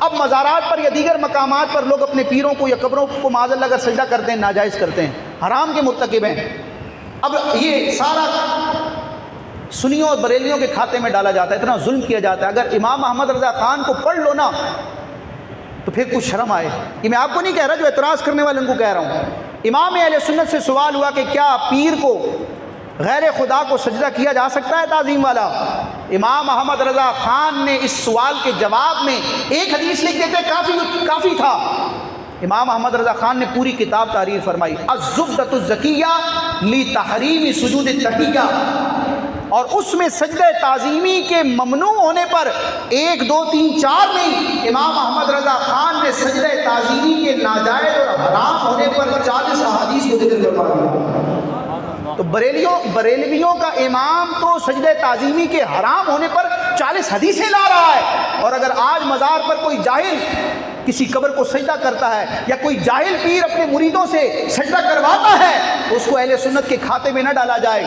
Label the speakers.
Speaker 1: اب مزارات پر یا دیگر مقامات پر لوگ اپنے پیروں کو یا قبروں کو معاذ اللہ اگر سجدہ کرتے ہیں ناجائز کرتے ہیں، حرام کے مرتکب ہیں۔ اب یہ سارا سنیوں اور بریلیوں کے کھاتے میں ڈالا جاتا ہے، اتنا ظلم کیا جاتا ہے۔ اگر امام محمد رضا خان کو پڑھ لو نا تو پھر کچھ شرم آئے۔ یہ میں آپ کو نہیں کہہ رہا، جو اعتراض کرنے والے ان کو کہہ رہا ہوں۔ امام اہل سنت سے سوال ہوا کہ کیا پیر کو غیر خدا کو سجدہ کیا جا سکتا ہے تعظیم والا؟ امام محمد رضا خان نے اس سوال کے جواب میں ایک حدیث لکھ دیتے کافی تھا۔ امام محمد رضا خان نے پوری کتاب تحریر فرمائی، الزبدۃ الزکیہ لتحریم سجود التحیہ، اور اس میں سجدہ تعظیمی کے ممنوع ہونے پر 1 2 3 4 میں امام محمد رضا خان نے سجدہ تعظیمی کے ناجائز اور حرام ہونے پر 40 احادیث کو ذکر کروا دیا۔ تو بریلویوں کا امام تو سجدہ تعظیمی کے حرام ہونے پر 40 حدیثیں لا رہا ہے، اور اگر آج مزار پر کوئی جاہل کسی قبر کو سجدہ کرتا ہے یا کوئی جاہل پیر اپنے مریدوں سے سجدہ کرواتا ہے تو اس کو اہل سنت کے کھاتے میں نہ ڈالا جائے۔